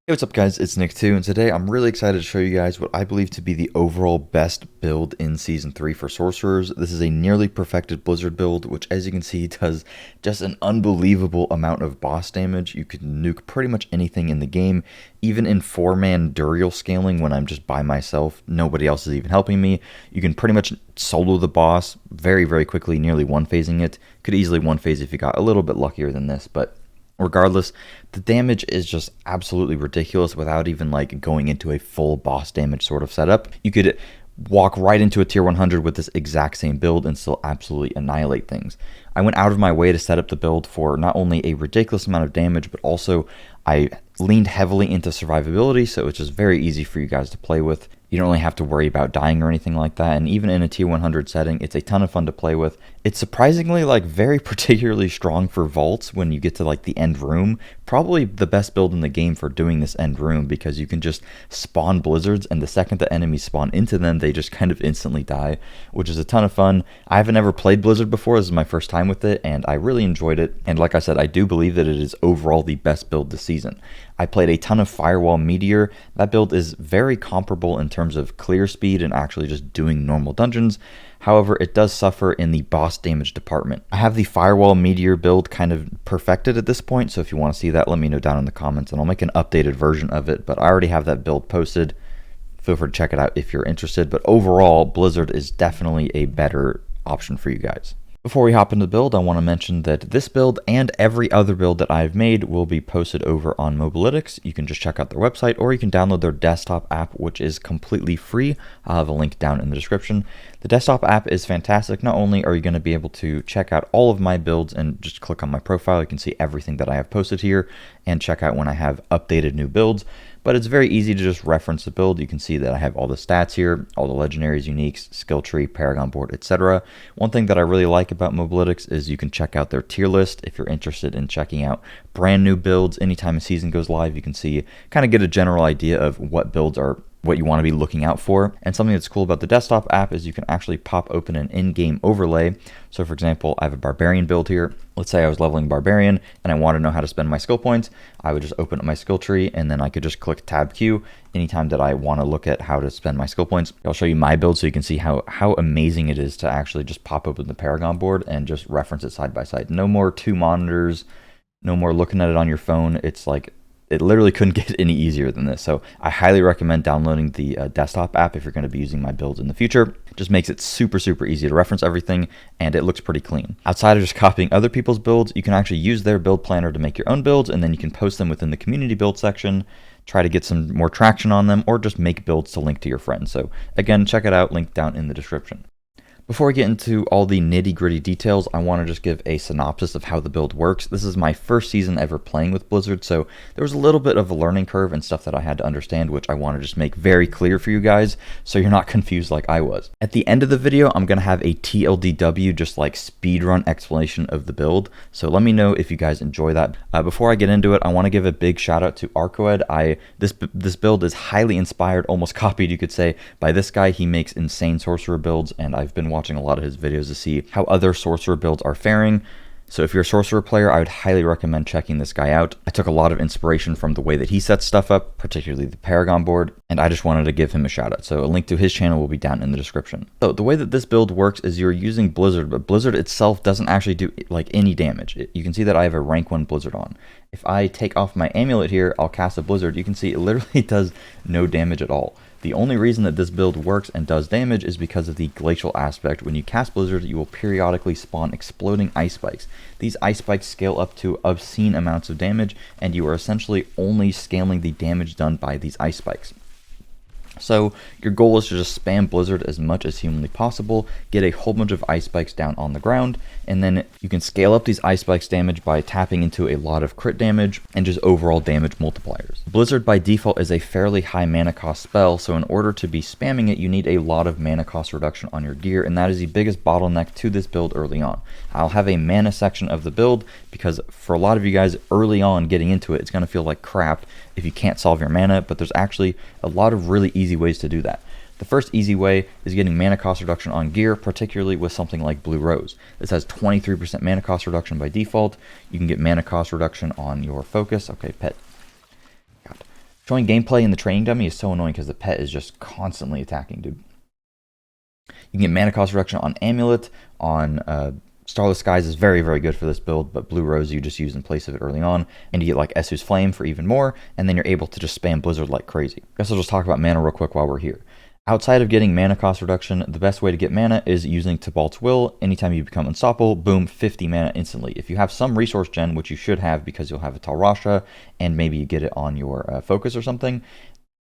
Hey, what's up guys, it's Nick too, and today I'm really excited to show you guys what I believe to be the overall best build in Season 3 for Sorcerers. This is a nearly perfected Blizzard build, which as you can see does just an unbelievable amount of boss damage. You can nuke pretty much anything in the game, even in 4-man Duriel scaling when I'm just by myself, nobody else is even helping me. You can pretty much solo the boss very quickly, nearly one-phasing it. Could easily one-phase if you got a little bit luckier than this, but regardless, the damage is just absolutely ridiculous without even like going into a full boss damage sort of setup. You could walk right into a tier 100 with this exact same build and still absolutely annihilate things. I went out of my way to set up the build for not only a ridiculous amount of damage, but also I leaned heavily into survivability, so it's just very easy for you guys to play with. You don't really have to worry about dying or anything like that, and even in a tier 100 setting, it's a ton of fun to play with. It's surprisingly like very particularly strong for vaults when you get to like the end room. Probably the best build in the game for doing this end room because you can just spawn blizzards, and the second the enemies spawn into them, they just kind of instantly die, which is a ton of fun. I haven't ever played Blizzard before, this is my first time with it, and I really enjoyed it. And like I said, I do believe that it is overall the best build this season. I played a ton of Firewall Meteor. That build is very comparable in terms of clear speed and actually just doing normal dungeons. However, it does suffer in the boss damage department. I have the Firewall Meteor build kind of perfected at this point, so if you want to see that, let me know down in the comments and I'll make an updated version of it, but I already have that build posted. Feel free to check it out if you're interested, but overall, Blizzard is definitely a better option for you guys. Before we hop into the build, I want to mention that this build and every other build that I've made will be posted over on Mobalytics. You can just check out their website or you can download their desktop app, which is completely free. I'll have a link down in the description. The desktop app is fantastic. Not only are you going to be able to check out all of my builds and just click on my profile, you can see everything that I have posted here and check out when I have updated new builds, but it's very easy to just reference the build. You can see that I have all the stats here, all the legendaries, uniques, skill tree, Paragon Board, etc. One thing that I really like about Mobalytics is you can check out their tier list if you're interested in checking out brand new builds. Anytime a season goes live, you can see, kind of get a general idea of what builds are what you want to be looking out for. And something that's cool about the desktop app is you can actually pop open an in-game overlay. So for example, I have a barbarian build here. Let's say I was leveling barbarian and I want to know how to spend my skill points. I would just open up my skill tree and then I could just click tab Q anytime that I want to look at how to spend my skill points. I'll show you my build so you can see how amazing it is to actually just pop open the Paragon board and just reference it side by side. No more two monitors, no more looking at it on your phone. It's like, it literally couldn't get any easier than this. So I highly recommend downloading the desktop app if you're going to be using my builds in the future. It just makes it super easy to reference everything, and it looks pretty clean. Outside of just copying other people's builds, you can actually use their build planner to make your own builds, and then you can post them within the community build section, try to get some more traction on them, or just make builds to link to your friends. So again, check it out, link down in the description. Before we get into all the nitty-gritty details, I want to just give a synopsis of how the build works. This is my first season ever playing with Blizzard, so there was a little bit of a learning curve and stuff that I had to understand, which I want to just make very clear for you guys so you're not confused like I was. At the end of the video, I'm going to have a TLDW, just like speedrun explanation of the build, so let me know if you guys enjoy that. Before I get into it, I want to give a big shout out to Arcoed. This build is highly inspired, almost copied you could say, by this guy. He makes insane sorcerer builds, and I've been watching a lot of his videos to see how other sorcerer builds are faring. So if you're a sorcerer player, I would highly recommend checking this guy out. I took a lot of inspiration from the way that he sets stuff up, particularly the Paragon board, and I just wanted to give him a shout out. So a link to his channel will be down in the description. So the way that this build works is you're using Blizzard, but Blizzard itself doesn't actually do like any damage. You can see that I have a rank 1 Blizzard on. If I take off my amulet here, I'll cast a Blizzard. You can see it literally does no damage at all. The only reason that this build works and does damage is because of the glacial aspect. When you cast Blizzard, you will periodically spawn exploding ice spikes. These ice spikes scale up to obscene amounts of damage, and you are essentially only scaling the damage done by these ice spikes. So your goal is to just spam Blizzard as much as humanly possible, get a whole bunch of ice spikes down on the ground, and then you can scale up these ice spikes damage by tapping into a lot of crit damage and just overall damage multipliers. Blizzard by default is a fairly high mana cost spell, so in order to be spamming it, you need a lot of mana cost reduction on your gear, and that is the biggest bottleneck to this build early on. I'll have a mana section of the build because for a lot of you guys early on getting into it, it's going to feel like crap if you can't solve your mana, but there's actually a lot of really easy ways to do that. The first easy way is getting mana cost reduction on gear, particularly with something like Blue Rose. This has 23% mana cost reduction by default. You can get mana cost reduction on your focus. Okay, pet. God. Showing gameplay in the training dummy is so annoying because the pet is just constantly attacking, dude. You can get mana cost reduction on Amulet, on Starless Skies is very, very good for this build, but Blue Rose you just use in place of it early on, and you get like Esu's Flame for even more, and then you're able to just spam Blizzard like crazy. I guess I'll just talk about mana real quick while we're here. Outside of getting mana cost reduction, the best way to get mana is using Tibalt's Will. Anytime you become unstoppable, boom, 50 mana instantly. If you have some resource gen, which you should have because you'll have a Talrasha, and maybe you get it on your focus or something,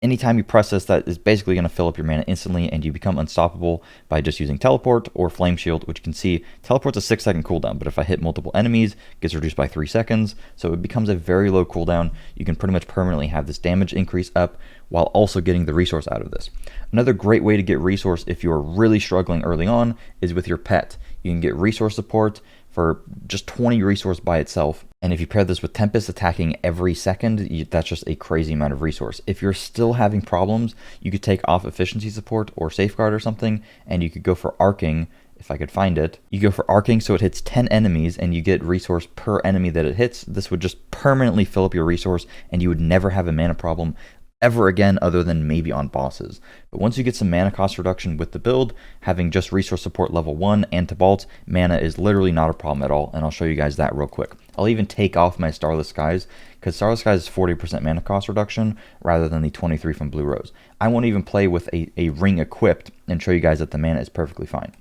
anytime you press this, that is basically going to fill up your mana instantly, and you become unstoppable by just using Teleport or Flame Shield, which you can see Teleport's a 6-second cooldown, but if I hit multiple enemies, it gets reduced by 3 seconds, so it becomes a very low cooldown. You can pretty much permanently have this damage increase up while also getting the resource out of this. Another great way to get resource if you're really struggling early on is with your pet. You can get resource support for just 20 resource by itself. And if you pair this with Tempest attacking every second, that's just a crazy amount of resource. If you're still having problems, you could take off efficiency support or safeguard or something, and you could go for arcing. If I could find it, you go for arcing so it hits 10 enemies and you get resource per enemy that it hits. This would just permanently fill up your resource, and you would never have a mana problem ever again other than maybe on bosses. But once you get some mana cost reduction with the build, having just resource support level 1 and Tibalt, mana is literally not a problem at all, and I'll show you guys that real quick. I'll even take off my Starless Skies, because Starless Skies is 40% mana cost reduction rather than the 23 from Blue Rose. I won't even play with a ring equipped and show you guys that the mana is perfectly fine.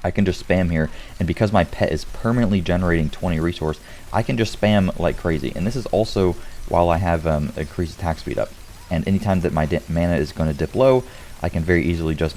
I can just spam here, and because my pet is permanently generating 20 resource, I can just spam like crazy. And this is also while I have increased attack speed up. And anytime that my mana is going to dip low, I can very easily just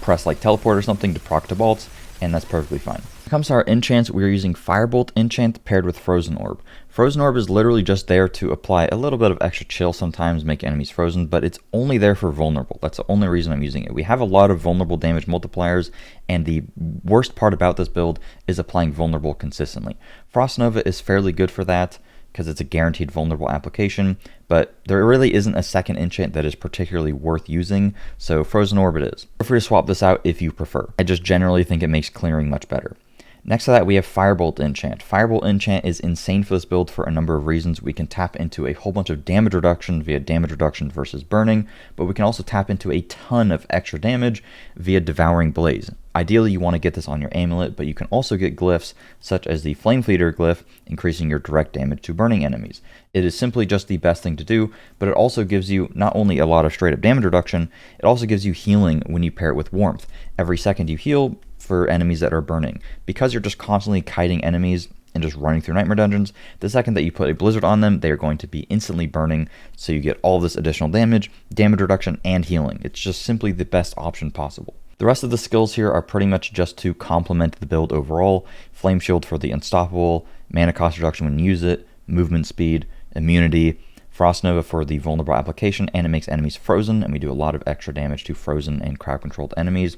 press like Teleport or something to proc to bolts, and that's perfectly fine. When it comes to our enchants, we are using Firebolt enchant paired with Frozen Orb. Frozen Orb is literally just there to apply a little bit of extra chill sometimes, make enemies frozen, but it's only there for vulnerable. That's the only reason I'm using it. We have a lot of vulnerable damage multipliers, and the worst part about this build is applying vulnerable consistently. Frost Nova is fairly good for that, because it's a guaranteed vulnerable application, but there really isn't a second enchant that is particularly worth using, so Frozen Orb it is. Feel free to swap this out if you prefer. I just generally think it makes clearing much better. Next to that, we have Firebolt enchant. Firebolt enchant is insane for this build for a number of reasons. We can tap into a whole bunch of damage reduction via damage reduction versus burning, but we can also tap into a ton of extra damage via Devouring Blaze. Ideally, you want to get this on your amulet, but you can also get glyphs such as the Flame Fleeter glyph, increasing your direct damage to burning enemies. It is simply just the best thing to do, but it also gives you not only a lot of straight up damage reduction, it also gives you healing when you pair it with Warmth. Every second you heal for enemies that are burning. Because you're just constantly kiting enemies and just running through nightmare dungeons, the second that you put a blizzard on them, they are going to be instantly burning, so you get all this additional damage reduction, and healing. It's just simply the best option possible. The rest of the skills here are pretty much just to complement the build overall. Flame Shield for the unstoppable, mana cost reduction when you use it, movement speed, immunity, Frost Nova for the vulnerable application, and it makes enemies frozen, and we do a lot of extra damage to frozen and crowd controlled enemies.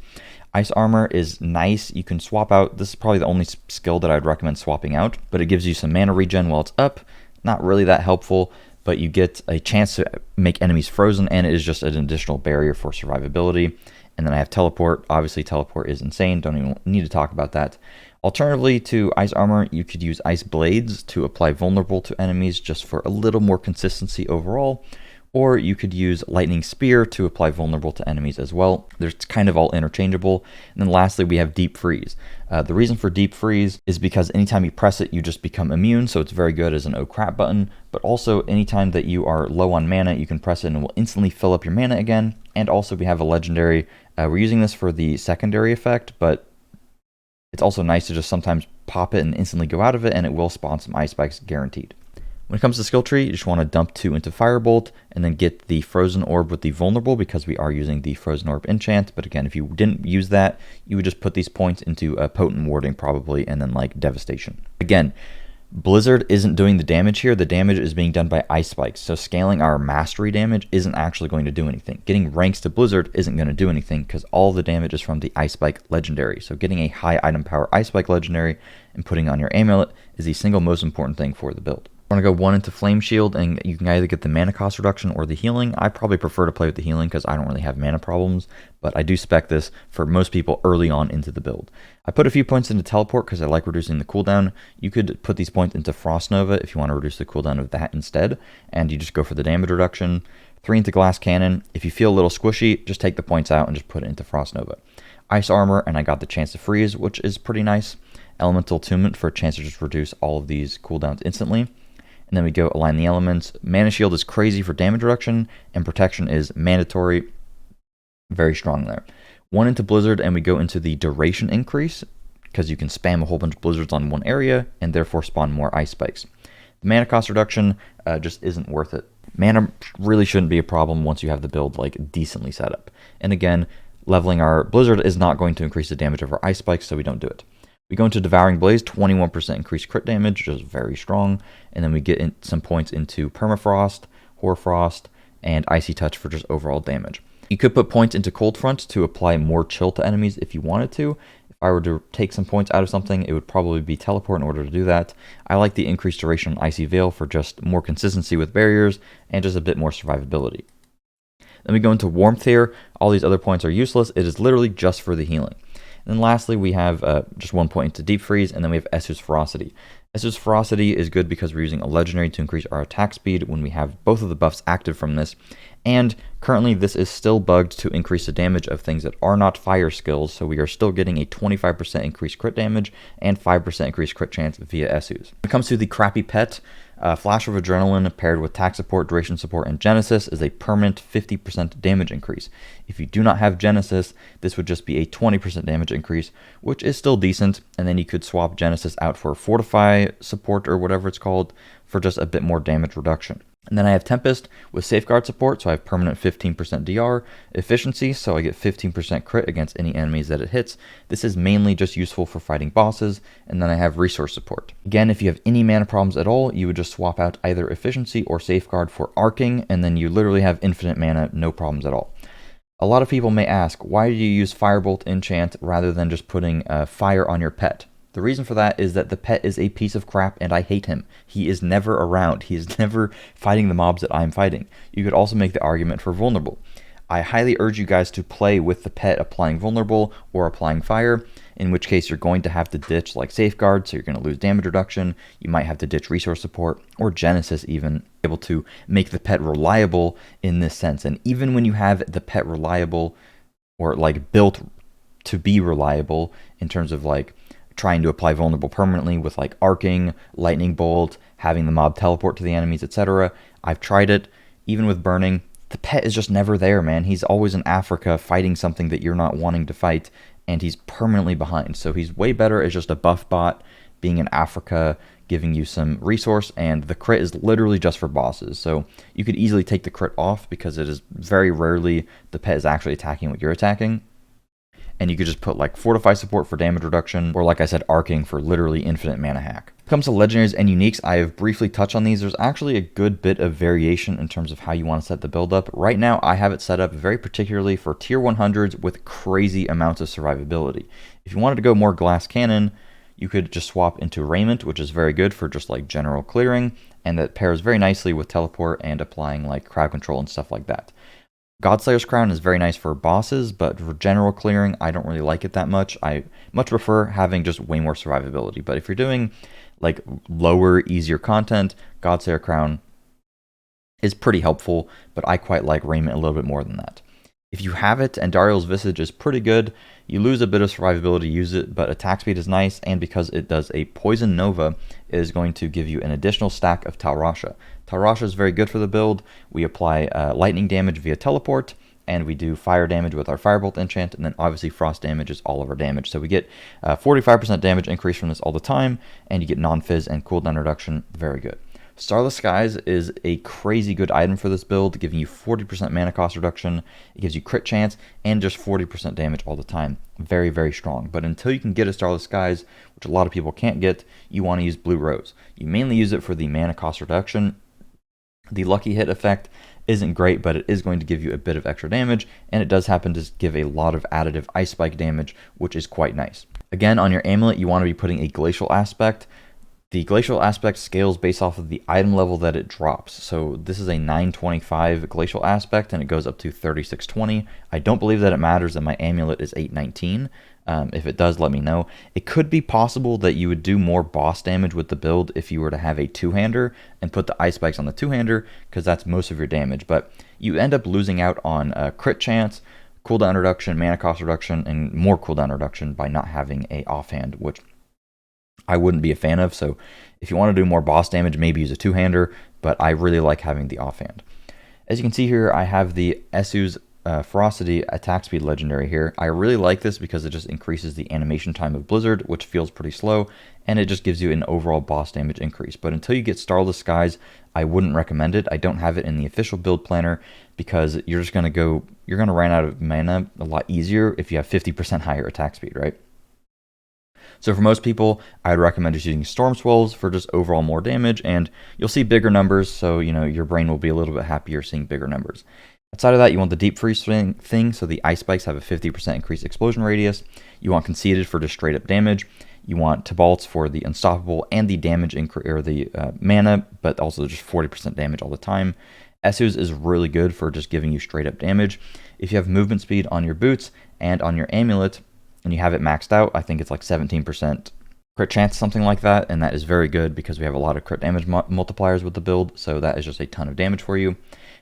Ice Armor is nice. You can swap out. This is probably the only skill that I'd recommend swapping out, but it gives you some mana regen while it's up. Not really that helpful, but you get a chance to make enemies frozen, and it is just an additional barrier for survivability. And then I have Teleport. Obviously, Teleport is insane. Don't even need to talk about that. Alternatively to Ice Armor, you could use Ice Blades to apply vulnerable to enemies just for a little more consistency overall. Or you could use Lightning Spear to apply vulnerable to enemies as well. They're kind of all interchangeable. And then lastly, we have Deep Freeze. The reason for Deep Freeze is because anytime you press it, you just become immune, so it's very good as an oh crap button. But also, anytime that you are low on mana, you can press it and it will instantly fill up your mana again. And also, we have a legendary. We're using this for the secondary effect, but it's also nice to just sometimes pop it and instantly go out of it, and it will spawn some ice spikes guaranteed. When it comes to skill tree, you just want to dump 2 into Firebolt, and then get the Frozen Orb with the vulnerable, because we are using the Frozen Orb enchant. But again, if you didn't use that, you would just put these points into Potent Warding probably, and then like Devastation. Again, Blizzard isn't doing the damage here. The damage is being done by ice spikes, so scaling our mastery damage isn't actually going to do anything. Getting ranks to Blizzard isn't going to do anything, because all the damage is from the ice spike legendary. So getting a high item power ice spike legendary and putting on your amulet is the single most important thing for the build. Want to go one into Flame Shield, and you can either get the mana cost reduction or the healing. I probably prefer to play with the healing because I don't really have mana problems, but I do spec this for most people early on into the build. I put a few points into Teleport because I like reducing the cooldown. You could put these points into Frost Nova if you want to reduce the cooldown of that instead, and you just go for the damage reduction. 3 into Glass Cannon. If you feel a little squishy, just take the points out and just put it into Frost Nova. Ice Armor, and I got the chance to freeze, which is pretty nice. Elemental Attunement for a chance to just reduce all of these cooldowns instantly. And then we go Align the Elements. Mana Shield is crazy for damage reduction, and Protection is mandatory. Very strong there. 1 into Blizzard, and we go into the duration increase, because you can spam a whole bunch of blizzards on one area, and therefore spawn more ice spikes. The mana cost reduction just isn't worth it. Mana really shouldn't be a problem once you have the build like decently set up. And again, leveling our blizzard is not going to increase the damage of our ice spikes, so we don't do it. We go into Devouring Blaze, 21% increased crit damage, which is very strong. And then we get some points into Permafrost, Hoarfrost, and Icy Touch for just overall damage. You could put points into Cold Front to apply more chill to enemies if you wanted to. If I were to take some points out of something, it would probably be Teleport in order to do that. I like the increased duration on Icy Veil for just more consistency with barriers and just a bit more survivability. Then we go into Warmth here. All these other points are useless. It is literally just for the healing. And then lastly, we have just 1 point into Deep Freeze, and then we have Essu's Ferocity. Essu's Ferocity is good because we're using a legendary to increase our attack speed when we have both of the buffs active from this. And currently, this is still bugged to increase the damage of things that are not fire skills, so we are still getting a 25% increased crit damage and 5% increased crit chance via Essu's. When it comes to the crappy pet, Flash of Adrenaline paired with Tack Support, Duration Support, and Genesis is a permanent 50% damage increase. If you do not have Genesis, this would just be a 20% damage increase, which is still decent, and then you could swap Genesis out for Fortify Support or whatever it's called for just a bit more damage reduction. And then I have Tempest with Safeguard Support, so I have permanent 15% DR, Efficiency, so I get 15% crit against any enemies that it hits. This is mainly just useful for fighting bosses, and then I have Resource Support. Again, if you have any mana problems at all, you would just swap out either Efficiency or Safeguard for Arcing, and then you literally have infinite mana, no problems at all. A lot of people may ask, why do you use Firebolt enchant rather than just putting fire on your pet? The reason for that is that the pet is a piece of crap and I hate him. He is never around. He is never fighting the mobs that I'm fighting. You could also make the argument for Vulnerable. I highly urge you guys to play with the pet applying Vulnerable or applying Fire, in which case you're going to have to ditch like Safeguard, so you're going to lose damage reduction. You might have to ditch Resource Support or Genesis even, able to make the pet reliable in this sense. And even when you have the pet reliable or like built to be reliable in terms of like trying to apply Vulnerable permanently with like Arcing, Lightning Bolt, having the mob teleport to the enemies, etc. I've tried it, even with Burning. The pet is just never there, man. He's always in Africa fighting something that you're not wanting to fight, and he's permanently behind. So he's way better as just a buff bot, being in Africa, giving you some resource, and the crit is literally just for bosses. So you could easily take the crit off because it is very rarely the pet is actually attacking what you're attacking. And you could just put like Fortify Support for damage reduction, or like I said, Arcing for literally infinite mana hack. When it comes to Legendaries and Uniques, I have briefly touched on these. There's actually a good bit of variation in terms of how you want to set the build up. Right now, I have it set up very particularly for tier 100s with crazy amounts of survivability. If you wanted to go more Glass Cannon, you could just swap into Raiment, which is very good for just like general clearing, and that pairs very nicely with Teleport and applying like crowd control and stuff like that. Godslayer's Crown is very nice for bosses, but for general clearing, I don't really like it that much. I much prefer having just way more survivability. But if you're doing like lower, easier content, Godslayer Crown is pretty helpful, but I quite like Raiment a little bit more than that. If you have it, and Dariel's Visage is pretty good, you lose a bit of survivability to use it, but attack speed is nice, and because it does a Poison Nova, it is going to give you an additional stack of Talrasha. Talrasha is very good for the build. We apply lightning damage via teleport, and we do fire damage with our Firebolt enchant, and then obviously frost damage is all of our damage. So we get 45% damage increase from this all the time, and you get non-fizz and cooldown reduction. Very good. Starless Skies is a crazy good item for this build, giving you 40% mana cost reduction. It gives you crit chance and just 40% damage all the time. Very, very strong. But until you can get a Starless Skies, which a lot of people can't get, you want to use Blue Rose. You mainly use it for the mana cost reduction. The lucky hit effect isn't great, but it is going to give you a bit of extra damage, and it does happen to give a lot of additive ice spike damage, which is quite nice. Again, on your amulet, you want to be putting a glacial aspect. The glacial aspect scales based off of the item level that it drops. So this is a 925 glacial aspect and it goes up to 3620. I don't believe that it matters that my amulet is 819. If it does, let me know. It could be possible that you would do more boss damage with the build if you were to have a two-hander and put the ice spikes on the two-hander, because that's most of your damage. But you end up losing out on crit chance, cooldown reduction, mana cost reduction, and more cooldown reduction by not having a offhand, which I wouldn't be a fan of. So if you want to do more boss damage, maybe use a two-hander, but I really like having the offhand. As you can see here, I have the Esu's Ferocity attack speed legendary here. I really like this because it just increases the animation time of Blizzard, which feels pretty slow, and it just gives you an overall boss damage increase. But until you get Starless Skies, I wouldn't recommend it. I don't have it in the official build planner because you're going to run out of mana a lot easier if you have 50% higher attack speed, right? So for most people, I'd recommend just using Storm Swells for just overall more damage, and you'll see bigger numbers, so your brain will be a little bit happier seeing bigger numbers. Outside of that, you want the Deep Freeze thing, so the ice spikes have a 50% increased explosion radius. You want Conceited for just straight up damage. You want Tibalt's for the unstoppable and the damage or the mana, but also just 40% damage all the time. Esu's is really good for just giving you straight up damage. If you have movement speed on your boots and on your amulet, and you have it maxed out, I think it's like 17% crit chance, something like that, and that is very good because we have a lot of crit damage multipliers with the build, so that is just a ton of damage for you.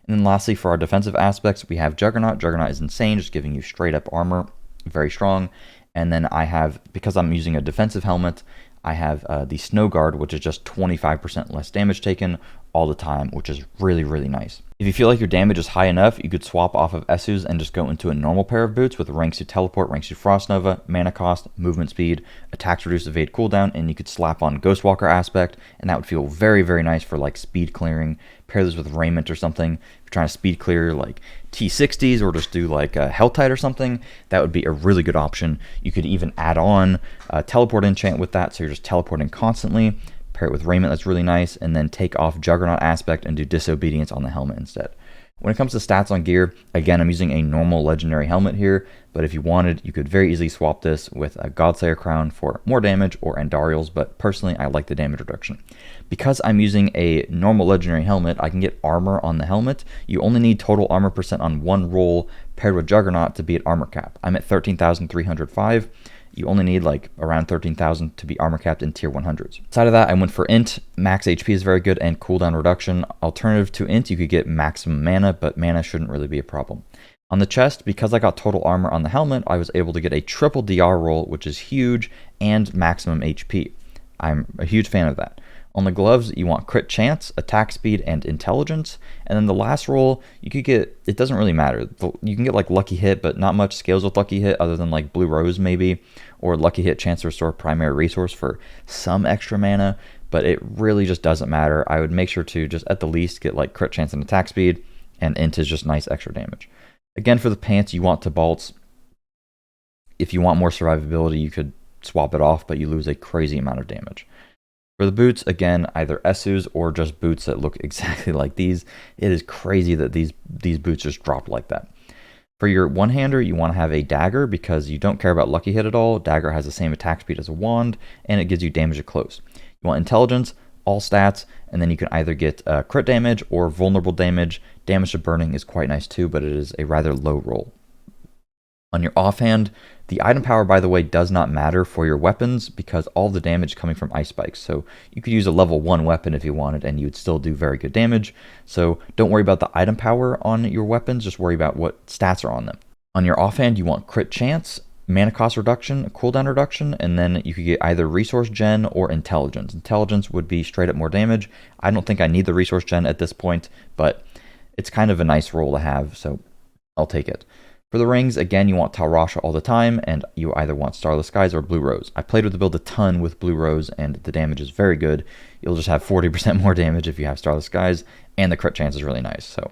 And then lastly, for our defensive aspects, we have Juggernaut. Juggernaut is insane, just giving you straight up armor, very strong. And then I have, because I'm using a defensive helmet, I have the Snow Guard, which is just 25% less damage taken all the time, which is really, really nice. If you feel like your damage is high enough, you could swap off of Esu's and just go into a normal pair of boots with ranks to teleport, ranks to Frost Nova, mana cost, movement speed, attacks reduce evade cooldown, and you could slap on Ghostwalker aspect, and that would feel very, very nice for like speed clearing. Pair this with Raiment or something. If you're trying to speed clear like T60s or just do like a Helltide or something, that would be a really good option. You could even add on a teleport enchant with that, so you're just teleporting constantly. Pair it with Raiment, that's really nice, and then take off Juggernaut aspect and do Disobedience on the helmet instead. When it comes to stats on gear, again, I'm using a normal legendary helmet here, but if you wanted, you could very easily swap this with a Godslayer crown for more damage or Andariel's, but personally, I like the damage reduction. Because I'm using a normal legendary helmet, I can get armor on the helmet. You only need total armor percent on one roll paired with Juggernaut to be at armor cap. I'm at 13,305. You only need like around 13,000 to be armor capped in tier 100s. Outside of that, I went for Int. Max HP is very good and cooldown reduction. Alternative to Int, you could get maximum mana, but mana shouldn't really be a problem. On the chest, because I got total armor on the helmet, I was able to get a triple DR roll, which is huge, and maximum HP. I'm a huge fan of that. On the gloves, you want crit chance, attack speed, and intelligence. And then the last roll, you could get, it doesn't really matter. You can get like lucky hit, but not much scales with lucky hit other than like blue rose maybe, or lucky hit chance to restore primary resource for some extra mana, but it really just doesn't matter. I would make sure to just at the least get like crit chance and attack speed, and int is just nice extra damage. Again, for the pants, you want Tibalt's. If you want more survivability, you could swap it off, but you lose a crazy amount of damage. For the boots, again, either Esu's or just boots that look exactly like these. It is crazy that these boots just drop like that. For your one-hander, you want to have a dagger because you don't care about lucky hit at all. Dagger has the same attack speed as a wand, and it gives you damage at close. You want intelligence, all stats, and then you can either get crit damage or vulnerable damage. Damage to burning is quite nice too, but it is a rather low roll. On your offhand, the item power, by the way, does not matter for your weapons because all the damage is coming from ice spikes. So you could use a level 1 weapon if you wanted and you would still do very good damage. So don't worry about the item power on your weapons, just worry about what stats are on them. On your offhand, you want crit chance, mana cost reduction, cooldown reduction, and then you could get either resource gen or intelligence. Intelligence would be straight up more damage. I don't think I need the resource gen at this point, but it's kind of a nice roll to have, so I'll take it. For the rings, again, you want Tal Rasha all the time, and you either want Starless Skies or Blue Rose. I played with the build a ton with Blue Rose, and the damage is very good. You'll just have 40% more damage if you have Starless Skies, and the crit chance is really nice. So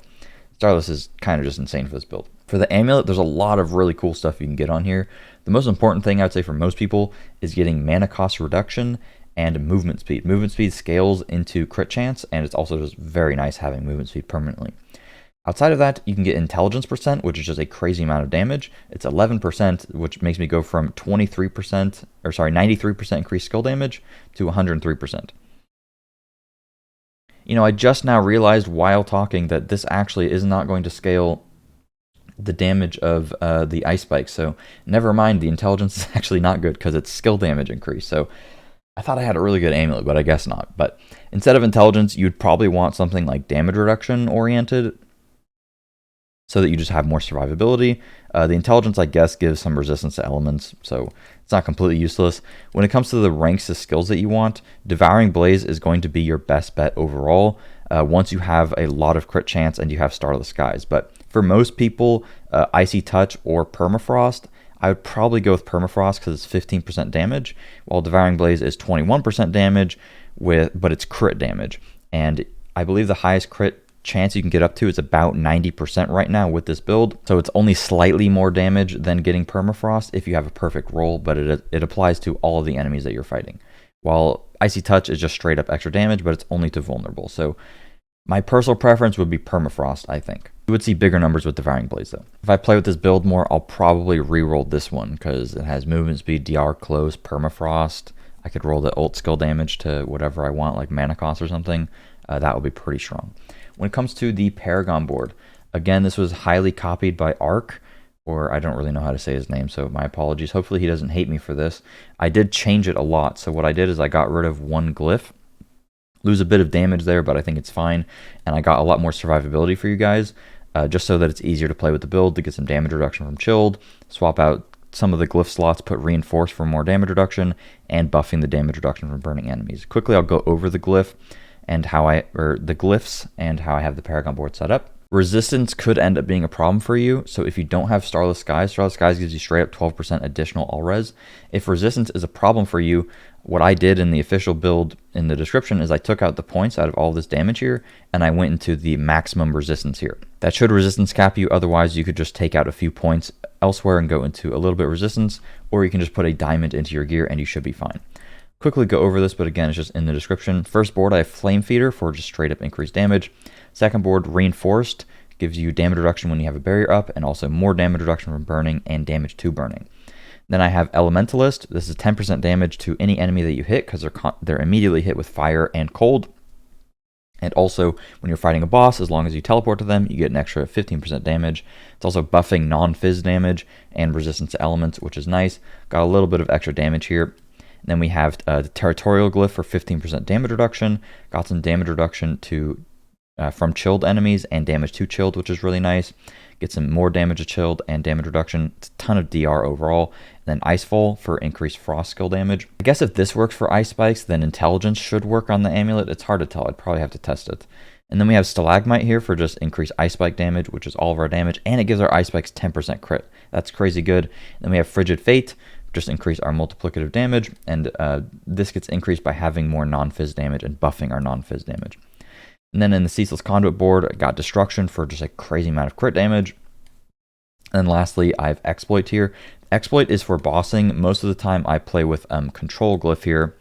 Starless is kind of just insane for this build. For the amulet, there's a lot of really cool stuff you can get on here. The most important thing I would say for most people is getting mana cost reduction and movement speed. Movement speed scales into crit chance, and it's also just very nice having movement speed permanently. Outside of that, you can get intelligence percent, which is just a crazy amount of damage. It's 11%, which makes me go from 93% increased skill damage to 103%. I just now realized while talking that this actually is not going to scale the damage of the ice spikes. So never mind, the intelligence is actually not good because it's skill damage increase. So I thought I had a really good amulet, but I guess not. But instead of intelligence, you'd probably want something like damage reduction oriented, so that you just have more survivability. The intelligence, I guess, gives some resistance to elements, so it's not completely useless. When it comes to the ranks of skills that you want, Devouring Blaze is going to be your best bet overall once you have a lot of crit chance and you have Starless Skies. But for most people, Icy Touch or Permafrost, I would probably go with Permafrost because it's 15% damage, while Devouring Blaze is 21% damage, but it's crit damage. And I believe the highest crit chance you can get up to is about 90% right now with this build. So it's only slightly more damage than getting Permafrost if you have a perfect roll, but it applies to all of the enemies that you're fighting. While Icy Touch is just straight up extra damage, but it's only to vulnerable. So my personal preference would be Permafrost, I think. You would see bigger numbers with Devouring Blaze though. If I play with this build more, I'll probably re-roll this one because it has movement speed, DR close, Permafrost. I could roll the ult skill damage to whatever I want, like mana cost or something. That would be pretty strong. When it comes to the Paragon board, again, this was highly copied by Ark, or I don't really know how to say his name, so my apologies. Hopefully he doesn't hate me for this. I did change it a lot, so what I did is I got rid of one glyph. Lose a bit of damage there, but I think it's fine, and I got a lot more survivability for you guys, just so that it's easier to play with the build, to get some damage reduction from Chilled, swap out some of the glyph slots, put Reinforced for more damage reduction, and buffing the damage reduction from burning enemies. Quickly, I'll go over the glyphs and how I have the Paragon board set up. Resistance could end up being a problem for you, so if you don't have Starless Skies gives you straight up 12% additional all res. If resistance is a problem for you, what I did in the official build in the description is I took out the points out of all this damage here, and I went into the maximum resistance here. That should resistance cap you, otherwise you could just take out a few points elsewhere and go into a little bit of resistance, or you can just put a diamond into your gear and you should be fine. Quickly go over this, but again, it's just in the description. First board, I have Flame Feeder for just straight up increased damage. Second board, Reinforced, gives you damage reduction when you have a barrier up, and also more damage reduction from burning and damage to burning. Then I have Elementalist. This is 10% damage to any enemy that you hit because they're immediately hit with fire and cold. And also, when you're fighting a boss, as long as you teleport to them, you get an extra 15% damage. It's also buffing non-fizz damage and resistance to elements, which is nice. Got a little bit of extra damage here. Then we have the Territorial Glyph for 15% damage reduction. Got some damage reduction from chilled enemies and damage to chilled, which is really nice. Get some more damage to chilled and damage reduction. It's a ton of DR overall. And then Icefall for increased frost skill damage. I guess if this works for ice spikes, then intelligence should work on the amulet. It's hard to tell. I'd probably have to test it. And then we have Stalagmite here for just increased ice spike damage, which is all of our damage, and it gives our ice spikes 10% crit. That's crazy good. And then we have Frigid Fate, just increase our multiplicative damage, and this gets increased by having more non-fizz damage and buffing our non-fizz damage. And then in the Ceaseless Conduit board, I got Destruction for just a crazy amount of crit damage. And then lastly, I have Exploit here. Exploit is for bossing. Most of the time I play with Control Glyph here.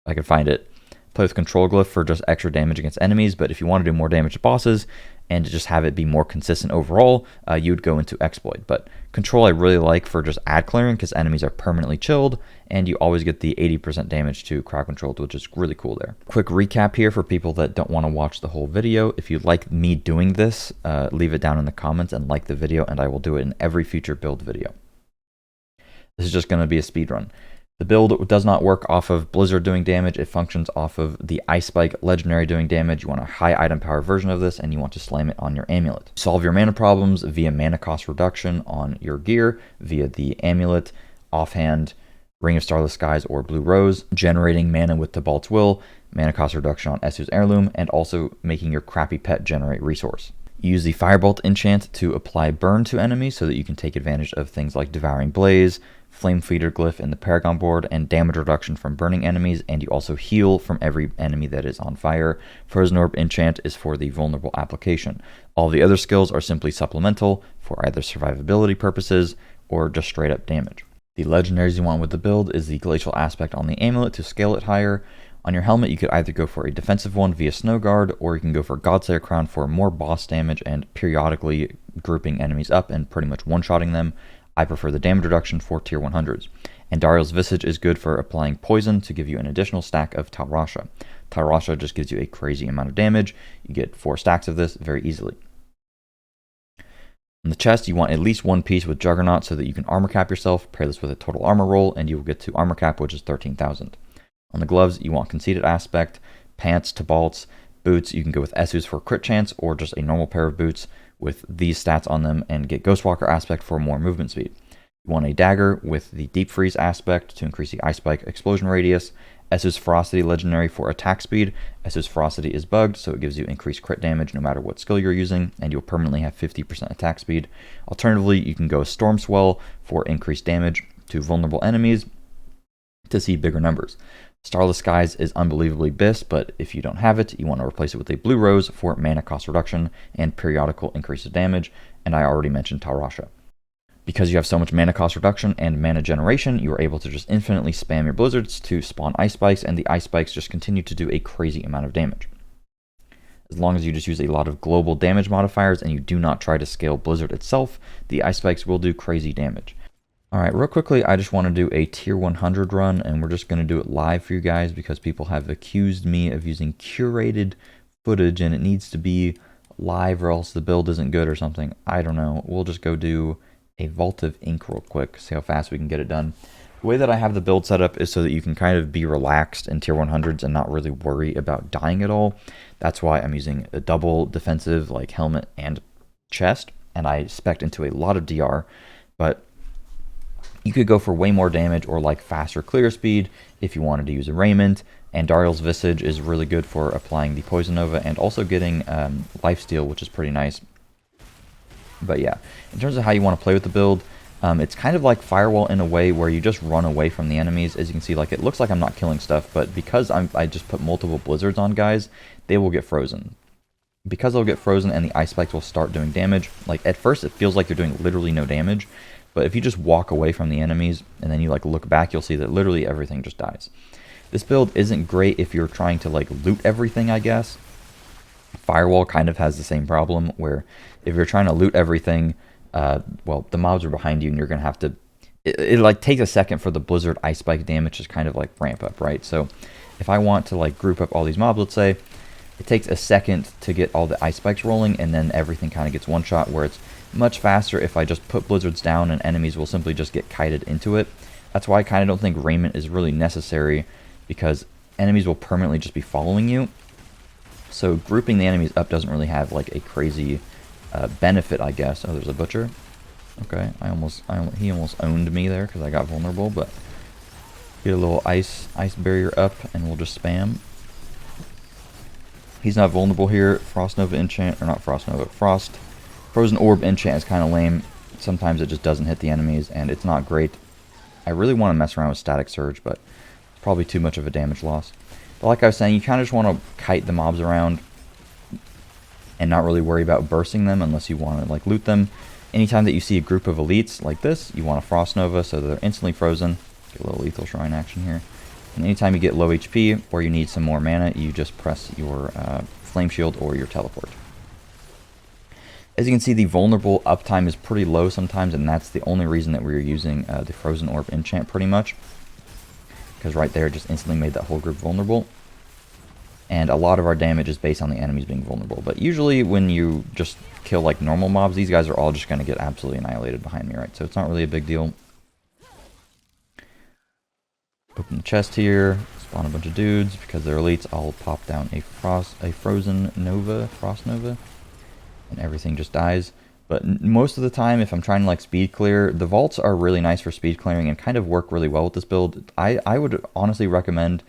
I can find it. Play with Control Glyph for just extra damage against enemies, but if you want to do more damage to bosses and to just have it be more consistent overall, you would go into Exploit. But Control I really like for just ad clearing because enemies are permanently chilled, and you always get the 80% damage to crowd controlled, which is really cool there. Quick recap here for people that don't want to watch the whole video. If you like me doing this, leave it down in the comments and like the video, and I will do it in every future build video. This is just going to be a speed run. The build does not work off of Blizzard doing damage. It functions off of the Ice Spike Legendary doing damage. You want a high item power version of this, and you want to slam it on your amulet. Solve your mana problems via mana cost reduction on your gear, via the amulet, offhand, Ring of Starless Skies, or Blue Rose, generating mana with Tibalt's Will, mana cost reduction on Esu's Heirloom, and also making your crappy pet generate resource. Use the Firebolt enchant to apply burn to enemies so that you can take advantage of things like Devouring Blaze, Flame Feeder Glyph in the Paragon board, and damage reduction from burning enemies, and you also heal from every enemy that is on fire. Frozen Orb enchant is for the vulnerable application. All the other skills are simply supplemental for either survivability purposes or just straight up damage. The legendaries you want with the build is the Glacial Aspect on the amulet to scale it higher. On your helmet, you could either go for a defensive one via Snow Guard, or you can go for Godslayer Crown for more boss damage and periodically grouping enemies up and pretty much one-shotting them. I prefer the damage reduction for tier 100s. And Dariel's Visage is good for applying poison to give you an additional stack of Talrasha. Talrasha just gives you a crazy amount of damage. You get 4 stacks of this very easily. On the chest, you want at least 1 piece with Juggernaut so that you can armor cap yourself. Pair this with a total armor roll, and you will get to armor cap, which is 13,000. On the gloves, you want Conceited Aspect, pants, Tabalts, boots. You can go with Essus for crit chance, or just a normal pair of boots with these stats on them, and get Ghostwalker Aspect for more movement speed. You want a dagger with the Deep Freeze Aspect to increase the Ice Spike explosion radius. Essus Ferocity Legendary for attack speed. Essus Ferocity is bugged, so it gives you increased crit damage no matter what skill you're using, and you'll permanently have 50% attack speed. Alternatively, you can go Storm Swell for increased damage to vulnerable enemies to see bigger numbers. Starless Skies is unbelievably BIS, but if you don't have it, you want to replace it with a Blue Rose for mana cost reduction and periodical increase of damage, and I already mentioned Talrasha. Because you have so much mana cost reduction and mana generation, you are able to just infinitely spam your blizzards to spawn ice spikes, and the ice spikes just continue to do a crazy amount of damage. As long as you just use a lot of global damage modifiers and you do not try to scale blizzard itself, the ice spikes will do crazy damage. Alright, real quickly, I just want to do a tier 100 run, and we're just going to do it live for you guys because people have accused me of using curated footage and it needs to be live or else the build isn't good or something. I don't know. We'll just go do a Vault of Ink real quick, see how fast we can get it done. The way that I have the build set up is so that you can kind of be relaxed in tier 100s and not really worry about dying at all. That's why I'm using a double defensive like helmet and chest, and I spec'd into a lot of DR, but you could go for way more damage or like faster clear speed if you wanted to use a raiment. And Dariel's Visage is really good for applying the Poison Nova and also getting lifesteal, which is pretty nice. But yeah, in terms of how you want to play with the build, it's kind of like Firewall in a way where you just run away from the enemies. As you can see, like it looks like I'm not killing stuff, but because I just put multiple blizzards on guys, they will get frozen. Because they'll get frozen and the ice spikes will start doing damage, like at first it feels like you're doing literally no damage, but if you just walk away from the enemies and then you like look back, you'll see that literally everything just dies. This build isn't great if you're trying to like loot everything, I guess. Firewall kind of has the same problem where if you're trying to loot everything, well, the mobs are behind you and you're going to have to, it like takes a second for the blizzard ice spike damage to kind of like ramp up, right? So if I want to like group up all these mobs, let's say, it takes a second to get all the ice spikes rolling and then everything kind of gets one shot, where it's much faster if I just put blizzards down and enemies will simply just get kited into it. That's why I kind of don't think raiment is really necessary, because enemies will permanently just be following you. So grouping the enemies up doesn't really have like a crazy benefit, I guess. Oh, there's a butcher. Okay, he almost owned me there because I got vulnerable, but get a little ice barrier up and we'll just spam. He's not vulnerable here. Frost Nova enchant, or not Frost Nova, Frozen Orb enchant is kind of lame. Sometimes it just doesn't hit the enemies and it's not great. I really want to mess around with Static Surge, but it's probably too much of a damage loss. But like I was saying, you kind of just want to kite the mobs around and not really worry about bursting them unless you want to like loot them. Anytime that you see a group of elites like this, you want a Frost Nova so that they're instantly frozen. Get a little Lethal Shrine action here. And anytime you get low HP or you need some more mana, you just press your Flame Shield or your Teleport. As you can see, the vulnerable uptime is pretty low sometimes, and that's the only reason that we were using the Frozen Orb enchant pretty much. Because right there, it just instantly made that whole group vulnerable. And a lot of our damage is based on the enemies being vulnerable. But usually when you just kill like normal mobs, these guys are all just going to get absolutely annihilated behind me, right? So it's not really a big deal. Open the chest here, spawn a bunch of dudes. Because they're elites, I'll pop down a Frozen Nova, Frost Nova, and everything just dies. But most of the time, if I'm trying to like speed clear, the vaults are really nice for speed clearing and kind of work really well with this build. I would honestly recommend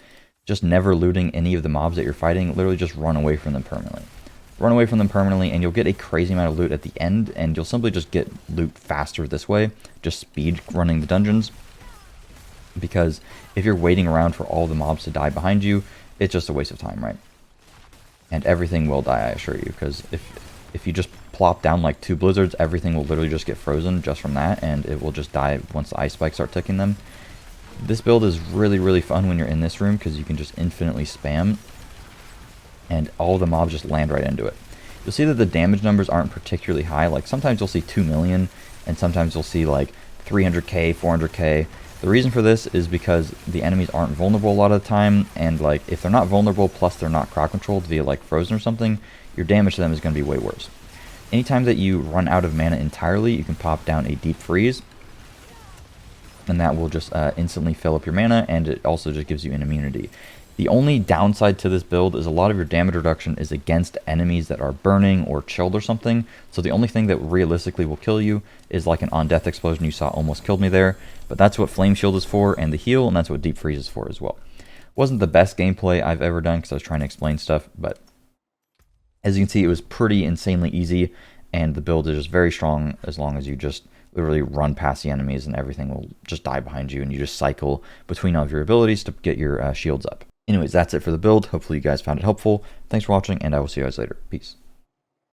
just never looting any of the mobs that you're fighting. Literally just run away from them permanently. Run away from them permanently and you'll get a crazy amount of loot at the end, and you'll simply just get loot faster this way. Just speed running the dungeons. Because if you're waiting around for all the mobs to die behind you, it's just a waste of time, right? And everything will die, I assure you, because if you just plop down like 2 blizzards, everything will literally just get frozen just from that, and it will just die once the ice spikes start ticking them. This build is really, really fun when you're in this room because you can just infinitely spam, and all the mobs just land right into it. You'll see that the damage numbers aren't particularly high. Like sometimes you'll see 2 million, and sometimes you'll see like 300k, 400k. The reason for this is because the enemies aren't vulnerable a lot of the time, and like if they're not vulnerable plus they're not crowd controlled via like frozen or something, your damage to them is going to be way worse. Anytime that you run out of mana entirely, you can pop down a deep freeze, and that will just instantly fill up your mana, and it also just gives you an immunity. The only downside to this build is a lot of your damage reduction is against enemies that are burning or chilled or something, so the only thing that realistically will kill you is like an on-death explosion you saw almost killed me there, but that's what Flame Shield is for, and the heal, and that's what Deep Freeze is for as well. Wasn't the best gameplay I've ever done because I was trying to explain stuff, but as you can see, it was pretty insanely easy, and the build is just very strong as long as you just literally run past the enemies and everything will just die behind you, and you just cycle between all of your abilities to get your shields up. Anyways, that's it for the build. Hopefully you guys found it helpful. Thanks for watching, and I will see you guys later. Peace.